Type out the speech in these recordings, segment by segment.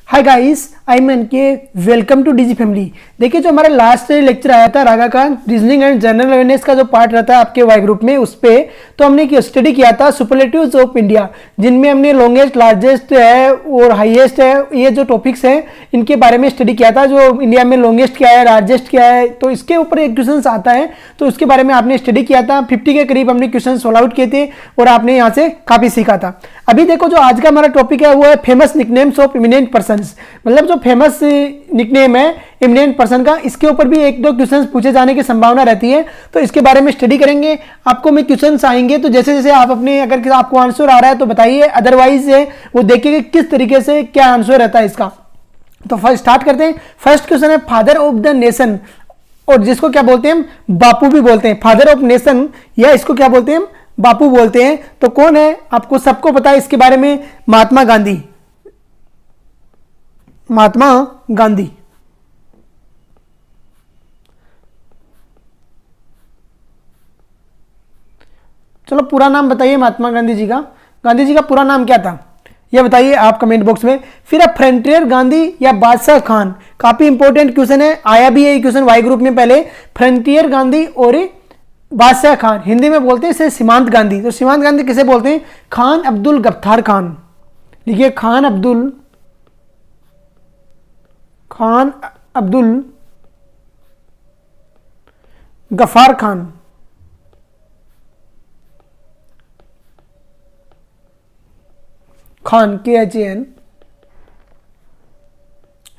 Hi guys, I am NK, welcome to DG family. देखिए, जो हमारा लास्ट लेक्चर आया था रागा का रीजनिंग एंड जनरल अवेयरनेस का जो पार्ट रहता है आपके वाई ग्रुप में, उस पे तो हमने एक स्टडी किया था सुपरलेटिव्स ऑफ इंडिया, जिनमें हमने लॉन्गेस्ट, लार्जेस्ट है और हाईएस्ट है, ये जो टॉपिक्स हैं इनके बारे में स्टडी किया था। जो इंडिया में लॉन्गेस्ट क्या है, लार्जेस्ट क्या है, तो इसके ऊपर एक क्वेश्चन आता है, तो उसके बारे में आपने स्टडी किया था। 50 के करीब हमने क्वेश्चन सोल्व आउट किए थे और आपने यहाँ से काफी सीखा था। अभी देखो, जो आज का हमारा टॉपिक है वो है famous nicknames of eminent persons, मतलब जो फेमस निकनेम है इमिनेंट पर्सन का, इसके ऊपर भी एक दो क्वेश्चंस पूछे जाने की संभावना रहती है, तो इसके बारे में स्टडी करेंगे। आपको में क्वेश्चंस आएंगे, तो जैसे जैसे आप अपने, अगर आपको आंसर आ रहा है तो बताइए, अदरवाइज वो देखिए किस तरीके से क्या आंसर रहता है इसका। तो फर्स्ट स्टार्ट करते हैं। फर्स्ट क्वेश्चन है फादर ऑफ द नेशन, और जिसको क्या बोलते हैं हम, बापू भी बोलते हैं, फादर ऑफ नेशन, या इसको क्या बोलते हैं हम, बापू बोलते हैं। तो कौन है, आपको सबको पता है इसके बारे में, महात्मा गांधी। महात्मा गांधी। चलो पूरा नाम बताइए महात्मा गांधी जी का। गांधी जी का पूरा नाम क्या था ये बताइए आप कमेंट बॉक्स में। फिर अब फ्रंटियर गांधी या बादशाह खान, काफी इंपॉर्टेंट क्वेश्चन है, आया भी है क्वेश्चन वाई ग्रुप में पहले। फ्रंटियर गांधी और बादशाह खान, हिंदी में बोलते हैं इसे सीमांत गांधी। तो सीमांत गांधी किसे बोलते हैं, खान अब्दुल गफ्फार खान। लिखिए खान अब्दुल गफ्फार खान। खान, KHAN।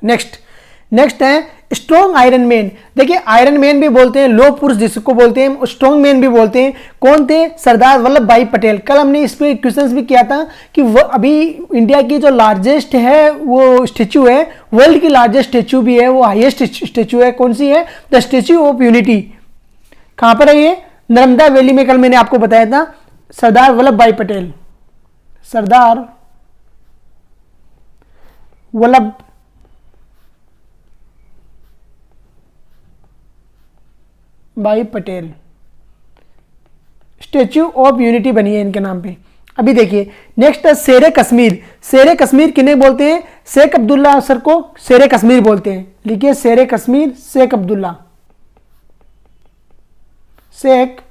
नेक्स्ट है स्ट्रॉन्ग आयरन मैन। देखिए, आयरन मैन भी बोलते हैं, लोह पुरुष जिसको बोलते हैं, स्ट्रॉन्ग मैन भी बोलते हैं। कौन थे, सरदार वल्लभ भाई पटेल। कल हमने इस पे क्वेश्चंस भी किया था कि वो अभी इंडिया की जो लार्जेस्ट है वो स्टेच्यू है, वर्ल्ड की लार्जेस्ट स्टेच्यू भी है, वो हाईएस्ट स्टेच्यू है, कौन सी है, द स्टेच्यू ऑफ यूनिटी। कहां पर है ये, नर्मदा वैली में। कल मैंने आपको बताया था, सरदार वल्लभ भाई पटेल, सरदार वल्लभ भाई पटेल, स्टेच्यू ऑफ यूनिटी बनी है इनके नाम पे। अभी देखिए नेक्स्ट है शेर कश्मीर। शेर कश्मीर किन्हें बोलते हैं, शेख अब्दुल्ला सर को शेर कश्मीर बोलते हैं। लिखिए शेर कश्मीर, शेख अब्दुल्ला, शेख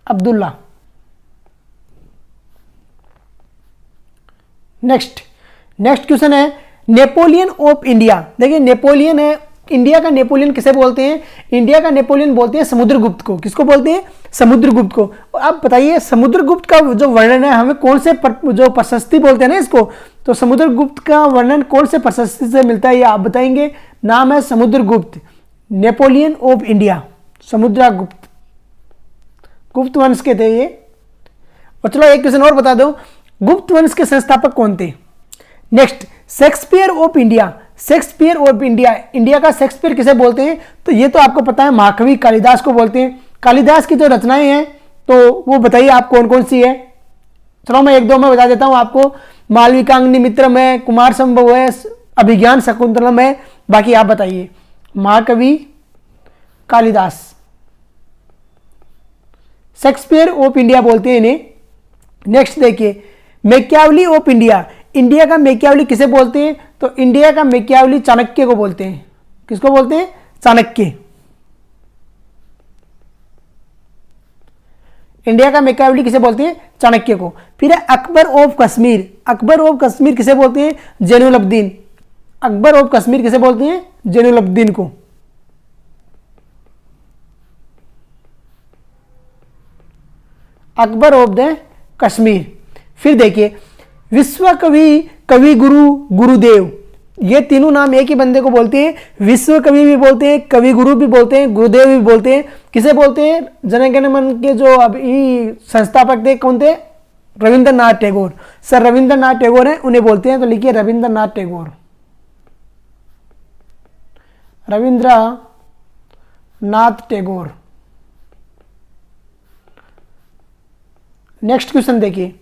अब्दुल्ला। नेक्स्ट क्वेश्चन है नेपोलियन ऑफ इंडिया। देखिए नेपोलियन है, इंडिया का नेपोलियन किसे बोलते हैं, इंडिया का नेपोलियन बोलते हैं समुद्रगुप्त को। किसको बोलते हैं, समुद्रगुप्त को। आप बताइए समुद्रगुप्त का जो वर्णन है, हमें कौन से जो प्रशस्ति बोलते हैं ना इसको, तो समुद्रगुप्त का वर्णन कौन से प्रशस्ति से मिलता है ये आप बताएंगे। नाम है Samudragupta, Napoleon of India, Samudragupta, गुप्त वंश के थे ये। और चलो एक क्वेश्चन और बता दो, गुप्त वंश के संस्थापक कौन थे। Next Shakespeare of India. Shakespeare of India, India का शेक्सपियर किसे बोलते हैं, तो ये तो आपको पता है, महाकवि कालिदास को बोलते हैं। कालिदास की जो रचनाएं हैं तो वो बताइए आप कौन कौन सी है। चलो मैं एक दो में बता देता हूं आपको, मालविकाग्नि मित्रम है, कुमार संभव है, अभिज्ञान शकुंतलम है, बाकी आप बताइए। महाकवि कालिदास, शेक्सपियर ऑफ इंडिया बोलते हैं इन्हें। नेक्स्ट देखिए मैकियावली ऑफ इंडिया। इंडिया का मैकियावली किसे बोलते हैं, तो इंडिया का मैकियावली चाणक्य को बोलते हैं। किसको बोलते हैं, चाणक्य। इंडिया का मैकियावली किसे बोलते हैं, चाणक्य को। फिर है अकबर ऑफ कश्मीर। अकबर ऑफ कश्मीर किसे बोलते हैं, जैनुलब्दीन। अकबर ऑफ कश्मीर किसे बोलते हैं, जैनुलब्दीन को। Akbar of the Kashmir. फिर देखिए विश्व कवि, कवि गुरु, गुरुदेव, ये तीनों नाम एक ही बंदे को बोलते हैं। विश्व कवि भी बोलते हैं, कवि गुरु भी बोलते हैं, गुरुदेव भी बोलते हैं। किसे बोलते हैं, जन गण मन के जो अभी संस्थापक थे कौन थे, रविंद्रनाथ टैगोर। सर रविंद्रनाथ टैगोर हैं, उन्हें बोलते हैं। तो लिखिए रविंद्रनाथ टैगोर, रविंद्रनाथ टैगोर। नेक्स्ट क्वेश्चन देखिए,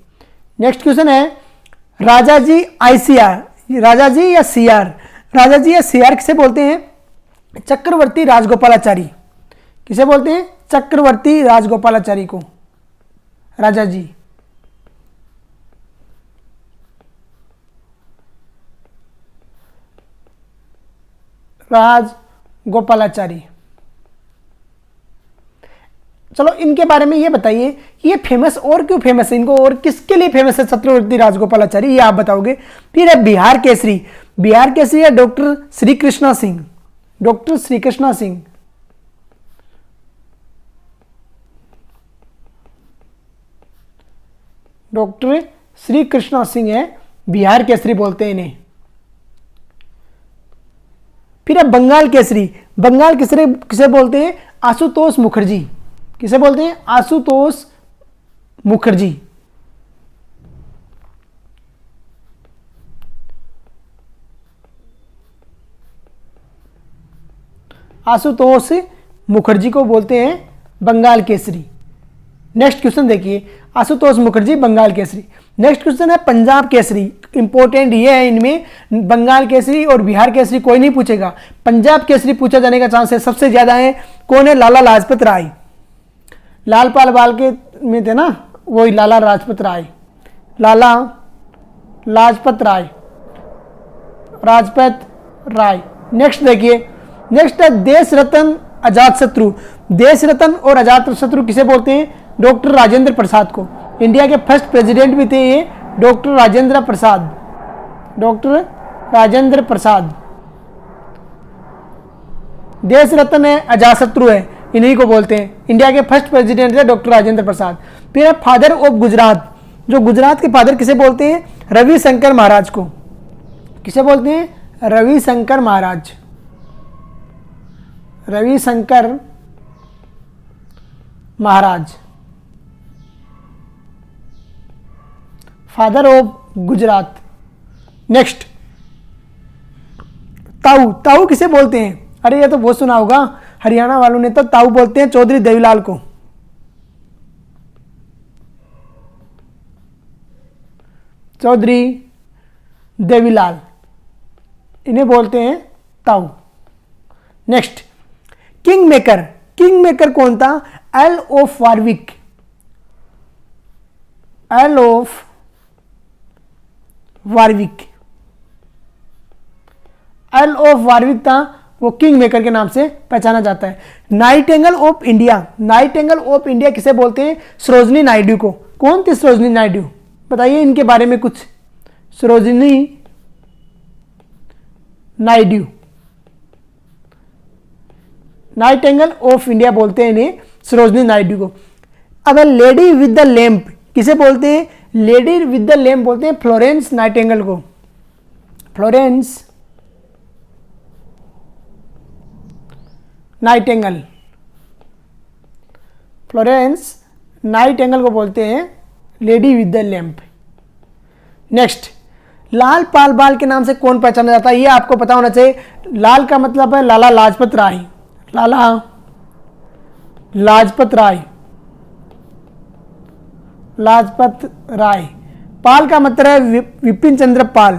नेक्स्ट क्वेश्चन है राजाजी ICR, राजाजी या CR। राजाजी या CR किसे बोलते हैं, चक्रवर्ती राजगोपालाचारी। किसे बोलते हैं, चक्रवर्ती राजगोपालाचारी को राजाजी। राजगोपालाचारी। चलो इनके बारे में ये बताइए कि ये फेमस और क्यों फेमस है, इनको और किसके लिए फेमस है छत्रवर्ती राजगोपालाचारी, ये आप बताओगे। फिर है बिहार केसरी। बिहार केसरी है doctor Shri Krishna Singh. Doctor Shri Krishna Singh. Doctor Shri Krishna Singh है बिहार केसरी बोलते हैं इन्हें। फिर है बंगाल केसरी। बंगाल केसरी किसे बोलते हैं, आशुतोष मुखर्जी। किसे बोलते हैं, आशुतोष मुखर्जी। आशुतोष मुखर्जी को बोलते हैं बंगाल केसरी। नेक्स्ट क्वेश्चन देखिए, आशुतोष मुखर्जी बंगाल केसरी। नेक्स्ट क्वेश्चन है पंजाब केसरी। इंपॉर्टेंट ये है, इनमें बंगाल केसरी और बिहार केसरी कोई नहीं पूछेगा, पंजाब केसरी पूछा जाने का चांस है सबसे ज्यादा है। कौन है, लाला लाजपत राय। लाल पाल बाल के में थे ना, वही लाला लाजपत राय। लाला लाजपत राय, राजपत राय। नेक्स्ट देखिए, नेक्स्ट है देश रत्न अजात शत्रु। देश रत्न और अजात शत्रु किसे बोलते हैं, डॉक्टर राजेंद्र प्रसाद को। इंडिया के फर्स्ट प्रेसिडेंट भी थे ये डॉक्टर राजेंद्र प्रसाद। डॉक्टर राजेंद्र प्रसाद। देश रत्न है, अजात शत्रु है, इन्हीं को बोलते हैं। इंडिया के फर्स्ट प्रेसिडेंट है डॉक्टर राजेंद्र प्रसाद। फिर है फादर ऑफ गुजरात। जो गुजरात के फादर किसे बोलते हैं, रविशंकर महाराज को। किसे बोलते हैं, रविशंकर महाराज। रविशंकर महाराज, फादर ऑफ गुजरात। नेक्स्ट ताऊ। ताऊ किसे बोलते हैं, अरे ये तो बहुत सुना होगा, हरियाणा वालों ने तो ताऊ बोलते हैं चौधरी देवीलाल को। चौधरी देवीलाल, इन्हें बोलते हैं ताऊ। Next king maker. King maker कौन था, L of वारविक। L of वारविक। L of वारविक था, वो किंग मेकर के नाम से पहचाना जाता है। Nightingale of India. Nightingale of India किसे बोलते हैं, सरोजिनी नायडू को। कौन थी सरोजिनी नायडू, बताइए इनके बारे में कुछ। Sarojini Naidu, Nightingale of India बोलते हैं इन्हें, सरोजिनी नायडू को। अब लेडी विद द लैंप किसे बोलते हैं, लेडी विद द लैंप बोलते हैं फ्लोरेंस नाइटिंगेल को। फ्लोरेंस नाइटिंगेल, फ्लोरेंस नाइटिंगेल को बोलते हैं lady with the lamp. Next Lal Pal Bal के नाम से कौन पहचाना जाता है, ये आपको पता होना चाहिए। लाल का मतलब है लाला लाजपत राय। लाला लाजपत राय, लाजपत राय। पाल का मतलब है विपिन चंद्र पाल।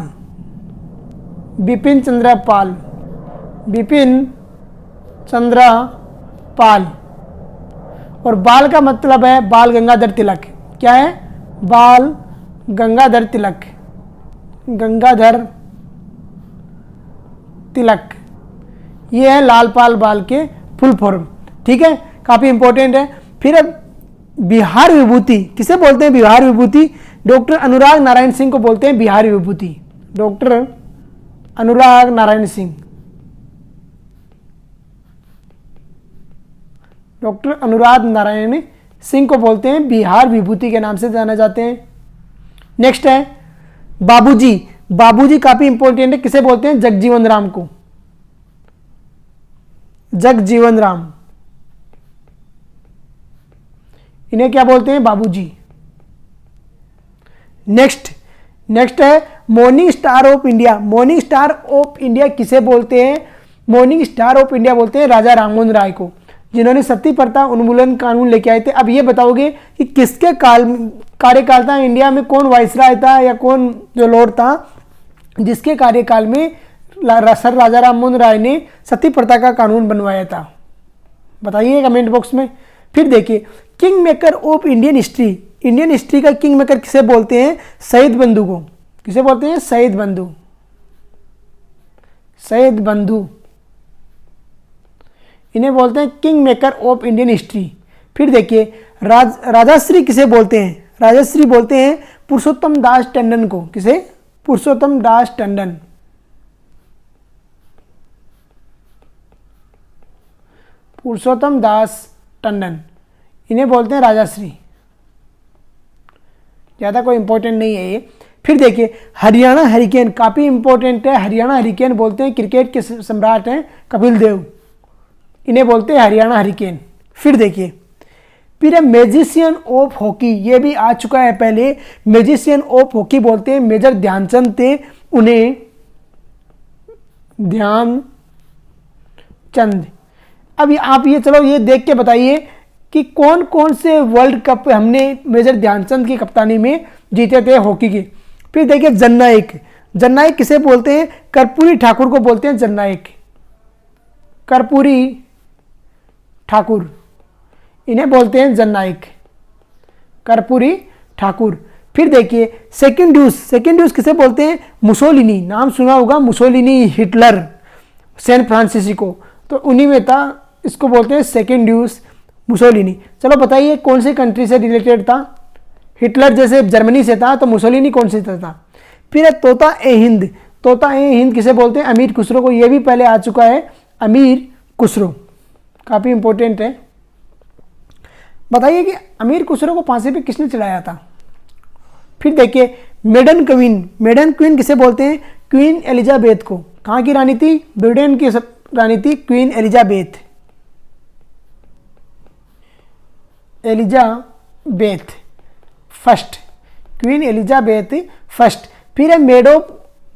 बिपिन चंद्र पाल, बिपिन चंद्र पाल। और बाल का मतलब है बाल गंगाधर तिलक। क्या है, बाल गंगाधर तिलक। गंगाधर तिलक, ये है लाल पाल बाल के फुल फॉर्म। ठीक है, काफी इंपॉर्टेंट है। फिर अब बिहार विभूति किसे बोलते हैं, बिहार विभूति डॉक्टर अनुराग नारायण सिंह को बोलते हैं बिहार विभूति। डॉक्टर अनुराग नारायण सिंह, डॉक्टर अनुराग नारायण सिंह को बोलते हैं बिहार विभूति के नाम से जाना जाते हैं। नेक्स्ट है बाबूजी। बाबूजी काफी इंपॉर्टेंट है, किसे बोलते हैं, जगजीवन राम को। जगजीवन राम, इन्हें क्या बोलते हैं, बाबूजी। नेक्स्ट है morning star of India. Morning star of India किसे बोलते हैं, मॉर्निंग स्टार ऑफ इंडिया बोलते हैं राजा राममोहन राय को, जिन्होंने सती प्रथा उन्मूलन कानून लेके आए थे। अब ये बताओगे कि किसके कार्यकाल था, इंडिया में कौन वाइसराय था या कौन जो लॉर्ड था जिसके कार्यकाल में सर राजा राममोहन राय ने सती प्रथा का कानून बनवाया था, बताइए कमेंट बॉक्स में। फिर देखिए king maker of Indian history. Indian history का किंग मेकर किसे बोलते हैं, शहीद बंधु को। किसे बोलते हैं, शहीद बंधु। शहीद बंधु। इन्हें बोलते हैं king maker of Indian history. फिर देखिए राजाश्री किसे बोलते हैं? राजाश्री बोलते हैं पुरुषोत्तम दास टंडन को। किसे? पुरुषोत्तम दास टंडन। पुरुषोत्तम दास टंडन, इन्हें बोलते हैं राजाश्री। ज़्यादा कोई इंपॉर्टेंट नहीं है ये। फिर देखिए हरियाणा हरिकेन, काफ़ी इंपॉर्टेंट है। हरियाणा हरिकेन बोलते हैं क्रिकेट के सम्राट हैं कपिल देव, इन्हें बोलते हैं हरियाणा हरिकेन। फिर देखिए फिर मैजिशियन ऑफ हॉकी, ये भी आ चुका है पहले। मैजिशियन ऑफ हॉकी बोलते हैं मेजर ध्यानचंद थे, उन्हें ध्यानचंद। अब आप ये चलो ये देख के बताइए कि कौन कौन से वर्ल्ड कप हमने मेजर ध्यानचंद की कप्तानी में जीते थे हॉकी के। फिर देखिए जननायक, जननायक किसे बोलते हैं? कर्पूरी ठाकुर को बोलते हैं जननायक, कर्पूरी ठाकुर, इन्हें बोलते हैं जननायक, कर्पूरी ठाकुर। फिर देखिए सेकंड ड्यूस, सेकंड ड्यूस किसे बोलते हैं? मुसोलिनी, नाम सुना होगा मुसोलिनी, हिटलर, सैन फ्रांसिस्को, तो उन्हीं में था, इसको बोलते हैं सेकंड ड्यूस मुसोलिनी। चलो बताइए कौन सी कंट्री से रिलेटेड था? हिटलर जैसे जर्मनी से था, तो मुसोलिनी कौन से था? फिर है तोता ए हिंद, तोता ए हिंद किसे बोलते हैं? अमीर खुसरो को, ये भी पहले आ चुका है, अमीर खुसरो, काफ़ी इंपॉर्टेंट है। बताइए कि अमीर खुसरो को फांसी पे किसने चढ़ाया था? फिर देखिए मेडन क्वीन, मेडन क्वीन किसे बोलते हैं? क्वीन एलिजाबेथ को। कहाँ की रानी थी? ब्रिटेन की रानी थी queen Elizabeth, Elizabeth first, queen Elizabeth first. फिर है मेड ऑफ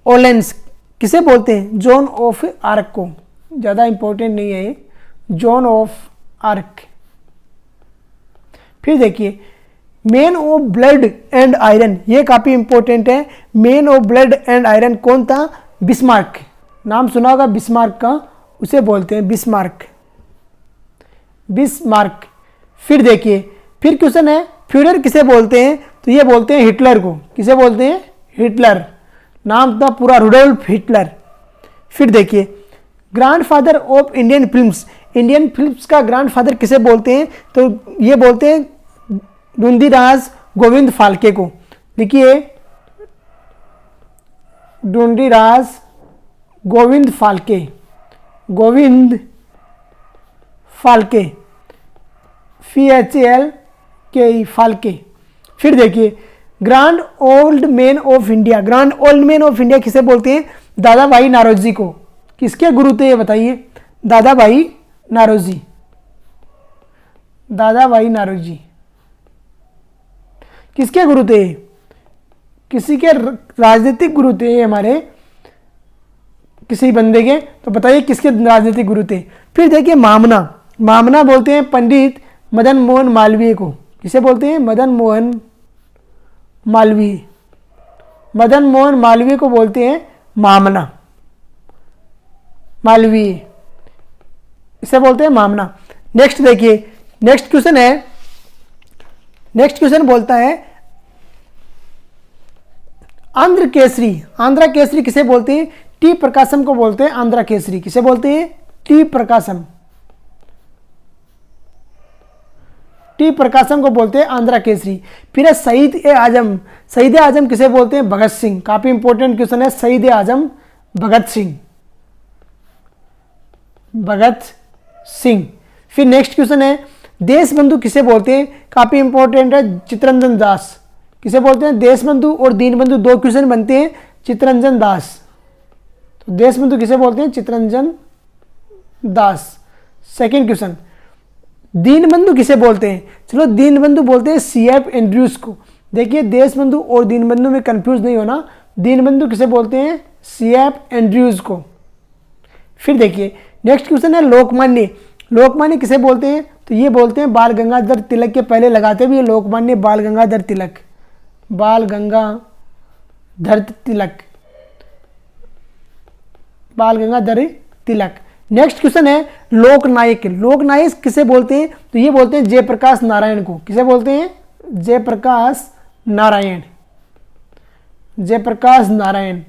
ओलेंस, किसे बोलते हैं? जॉन ऑफ आर्क को, ज़्यादा इंपॉर्टेंट नहीं है ये, जॉन ऑफ आर्क। फिर देखिए man of blood and iron, ये काफ़ी इंपॉर्टेंट है। Man of blood and iron कौन था? बिस्मार्क, नाम सुना होगा बिस्मार्क का, उसे बोलते हैं बिस्मार्क, बिस्मार्क। फिर देखिए फिर क्वेश्चन है फ्यूडर किसे बोलते हैं? तो ये बोलते हैं हिटलर को। किसे बोलते हैं? हिटलर, नाम था पूरा रुडोल्फ हिटलर। फिर देखिए grandfather of Indian films, Indian films का ग्रैंडफादर किसे बोलते हैं? तो ये बोलते हैं ढूंढीराज गोविंद फाल्के को। देखिए ढूंढीराज गोविंद फाल्के, गोविंद फाल्के, FALKE फाल्के। फिर देखिए grand old man of India, grand old man of India किसे बोलते हैं? दादा भाई नारोजी को। किसके गुरु थे ये बताइए? दादा भाई नारोजी, दादा भाई नारोजी किसके गुरु थे? किसी के राजनीतिक गुरु थे ये हमारे, किसी बंदे के, तो बताइए किसके राजनीतिक गुरु थे? फिर देखिए मामना, मामना बोलते हैं पंडित मदन मोहन मालवीय को। किसे बोलते हैं? मदन मोहन मालवीय, मदन मोहन मालवीय को बोलते हैं मामना, मालवीय, इसे बोलते हैं मामना। नेक्स्ट देखिए नेक्स्ट क्वेश्चन है, नेक्स्ट क्वेश्चन बोलता है आंध्र केसरी, आंध्र केसरी किसे बोलते हैं? टी प्रकाशम को बोलते हैं आंध्र केसरी। किसे बोलते हैं? टी प्रकाशम, टी प्रकाशम को बोलते हैं आंध्र केसरी। फिर है शहीद ए आजम, शहीद ए आजम किसे बोलते हैं? भगत सिंह, काफी इंपॉर्टेंट क्वेश्चन है, शहीद ए आजम भगत सिंह, भगत सिंह। फिर नेक्स्ट क्वेश्चन है देश बंधु किसे बोलते हैं? काफी इंपॉर्टेंट है, चित्तरंजन दास। किसे बोलते हैं? देश बंधु और दीन बंधु, दो क्वेश्चन बनते हैं, चित्तरंजन दास। तो देश बंधु किसे बोलते हैं? चित्तरंजन दास। सेकंड क्वेश्चन दीन बंधु किसे बोलते हैं? चलो दीन बंधु बोलते हैं CF एंड्रयूज को। देखिए देश बंधु और दीन बंधु में कंफ्यूज नहीं होना, दीन बंधु किसे बोलते हैं? CF एंड्रयूज को। फिर देखिए नेक्स्ट क्वेश्चन है लोकमान्य, लोकमान्य किसे बोलते हैं? तो ये बोलते हैं बाल गंगाधर तिलक के पहले लगाते भी लोकमान्य बाल गंगाधर तिलक, बाल गंगाधर तिलक, बाल गंगाधर तिलक। नेक्स्ट क्वेश्चन है लोकनायक, लोकनायक किसे बोलते हैं? तो ये बोलते हैं जयप्रकाश नारायण को। किसे बोलते हैं? जयप्रकाश नारायण, जयप्रकाश नारायण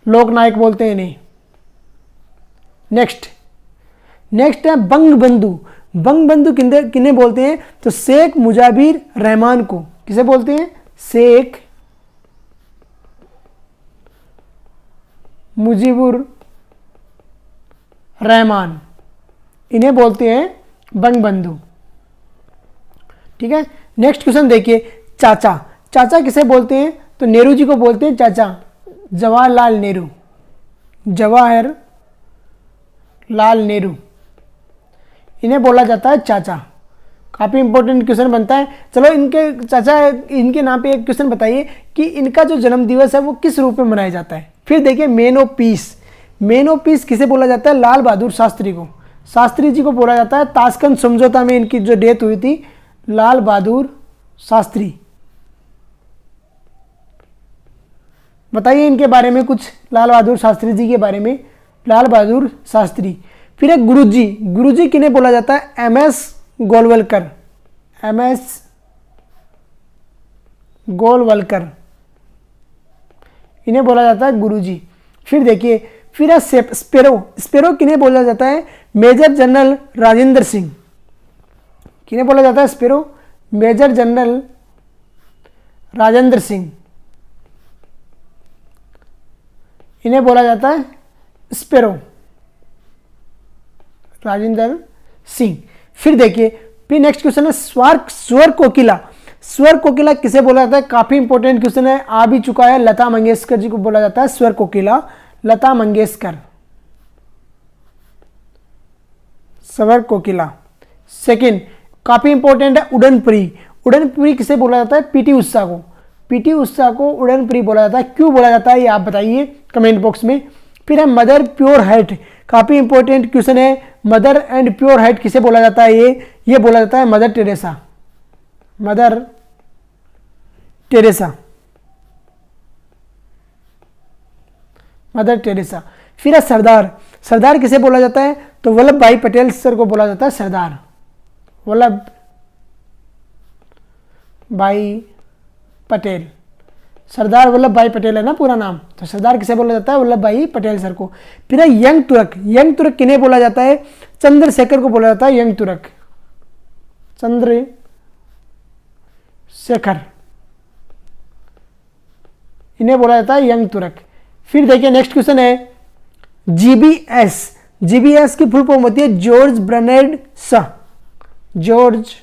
लोकनायक बोलते हैं इन्हें। नेक्स्ट नेक्स्ट है बंग बंधु। बंग बंधु किन्हें बोलते हैं? तो शेख मुजाबिर रहमान को किसे बोलते हैं? शेख मुजीबुर रहमान, इन्हें बोलते हैं बंग बंधु। ठीक है, नेक्स्ट क्वेश्चन देखिए, चाचा। चाचा किसे बोलते हैं? तो नेहरू जी को बोलते हैं चाचा, जवाहरलाल नेहरू, जवाहरलाल नेहरू, इन्हें बोला जाता है चाचा। काफ़ी इंपॉर्टेंट क्वेश्चन बनता है। चलो इनके चाचा, इनके नाम पे एक क्वेश्चन बताइए कि इनका जो जन्म दिवस है वो किस रूप में मनाया जाता है। फिर देखिए man of peace. Man of peace किसे बोला जाता है? लाल बहादुर शास्त्री को, शास्त्री जी को बोला जाता है। ताशकंद समझौता में इनकी जो डेथ हुई थी, लाल बहादुर शास्त्री। बताइए इनके बारे में कुछ, लाल बहादुर शास्त्री जी के बारे में। लाल बहादुर शास्त्री। फिर एक गुरुजी। गुरुजी किन्हें बोला जाता है? एमएस गोलवलकर, एमएस गोलवलकर, इन्हें बोला जाता है गुरुजी। फिर देखिए, फिर है स्पेरो। स्पेरो किन्हें बोला जाता है? Major general Rajendra Singh. किन्हें बोला जाता है sparrow? Major general Rajendra Singh, इन्हें बोला जाता है स्पेरो, राजेंद्र सिंह। फिर देखिए, फिर नेक्स्ट क्वेश्चन है स्वर कोकिला। स्वर कोकिला किसे बोला जाता है? काफी इंपॉर्टेंट क्वेश्चन है, आ भी चुका है। लता मंगेशकर जी को बोला जाता है स्वर कोकिला, लता मंगेशकर, स्वर कोकिला। सेकंड काफी इंपॉर्टेंट है उड़नपुरी। उड़नपुरी किसे बोला जाता है? पीटी उषा को, पीटी उषा को उड़नपुरी बोला जाता है। क्यों बोला जाता है ये आप बताइए कमेंट बॉक्स में। फिर है मदर प्योर हार्ट। काफी इंपॉर्टेंट क्वेश्चन है, मदर एंड प्योर हार्ट किसे बोला जाता है? ये बोला जाता है mother Teresa, mother Teresa, mother Teresa. फिर है सरदार। सरदार किसे बोला जाता है? तो वल्लभ भाई पटेल सर को बोला जाता है सरदार, वल्लभ भाई पटेल। सरदार वल्लभ भाई पटेल है ना पूरा नाम, तो सरदार किसे बोला जाता है? वल्लभ भाई पटेल सर को। फिर है यंग तुर्क। यंग तुर्क किन्हें बोला जाता है? चंद्रशेखर को बोला जाता है यंग तुर्क, चंद्रशेखर, इन्हें बोला जाता है यंग तुर्क। फिर देखिए नेक्स्ट क्वेश्चन है जीबीएस। जीबीएस की फुल फॉर्म होती है George Bernard Shaw, George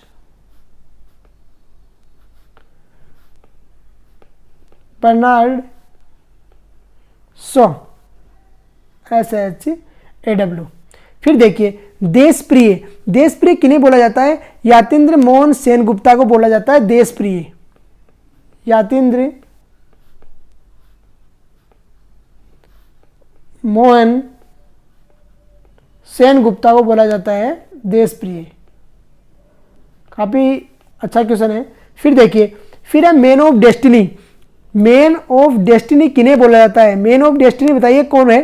Bernard Shaw, SHAW। फिर देखिए देशप्रिय। देशप्रिय किन्हें बोला जाता है? यातेंद्र मोहन सेनगुप्ता को बोला जाता है देशप्रिय, यातेंद्र मोहन सेनगुप्ता को बोला जाता है देशप्रिय। काफी अच्छा क्वेश्चन है। फिर देखिए, फिर है man of destiny. Man of destiny किन्हें बोला जाता है? मैन ऑफ डेस्टिनी बताइए कौन है?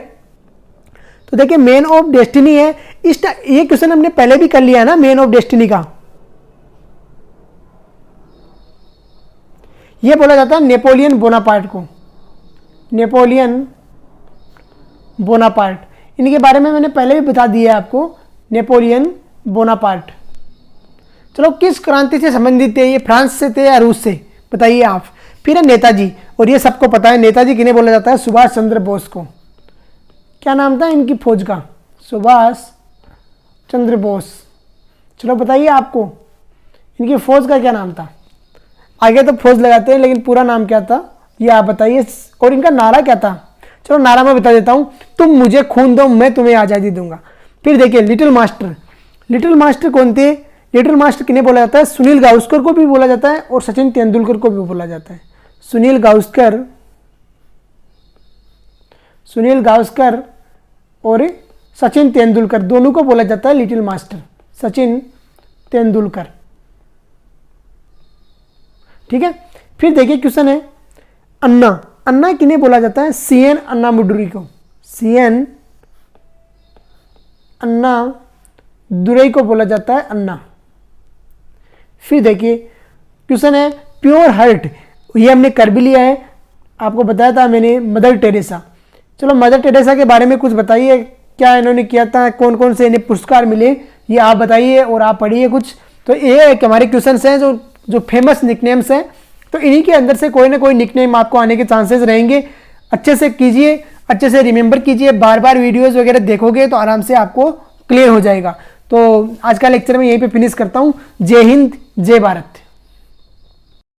तो देखिए मैन ऑफ डेस्टिनी है, ये क्वेश्चन हमने पहले भी कर लिया है ना, मैन ऑफ डेस्टिनी का। ये बोला जाता है नेपोलियन बोनापार्ट को, नेपोलियन बोनापार्ट। इनके बारे में मैंने पहले भी बता दिया है आपको, नेपोलियन बोनापार्ट। चलो किस क्रांति से संबंधित थे ये? फ्रांस से थे या रूस से? बताइए आप। फिर है नेताजी, और ये सबको पता है नेताजी किन्हें बोला जाता है? सुभाष चंद्र बोस को। क्या नाम था इनकी फौज का? सुभाष चंद्र बोस। चलो बताइए आपको इनकी फौज का क्या नाम था? आगे तो फौज लगाते हैं लेकिन पूरा नाम क्या था ये आप बताइए। और इनका नारा क्या था? चलो नारा मैं बता देता हूं, तुम मुझे खून दो मैं तुम्हें आज़ादी दूंगा। फिर देखिए लिटिल मास्टर। लिटिल मास्टर कौन थे? लिटिल मास्टर किन्हें बोला जाता है? सुनील गावस्कर को भी बोला जाता है और सचिन तेंदुलकर को भी बोला जाता है। सुनील गावस्कर, सुनील गावस्कर और सचिन तेंदुलकर दोनों को बोला जाता है लिटिल मास्टर, सचिन तेंदुलकर। ठीक है। फिर देखिए क्वेश्चन है अन्ना। अन्ना किन्हें बोला जाता है? CN अन्नादुरई को, CN अन्नादुरई को बोला जाता है अन्ना। फिर देखिए क्वेश्चन है प्योर हार्ट। ये हमने कर भी लिया है, आपको बताया था मैंने, मदर टेरेसा। चलो मदर टेरेसा के बारे में कुछ बताइए क्या इन्होंने किया था, कौन कौन से इन्हें पुरस्कार मिले, ये आप बताइए और आप पढ़िए कुछ। तो ये एक हमारे क्वेश्चन हैं जो जो फेमस निकनेम्स हैं, तो इन्हीं के अंदर से कोई ना कोई निकनेम आपको आने के चांसेस रहेंगे। अच्छे से कीजिए, अच्छे से रिमेंबर कीजिए, बार बार वीडियोस वगैरह देखोगे तो आराम से आपको क्लियर हो जाएगा। तो आज का लेक्चर मैं यहीं पे फिनिश करता हूँ। जय हिंद, जय भारत।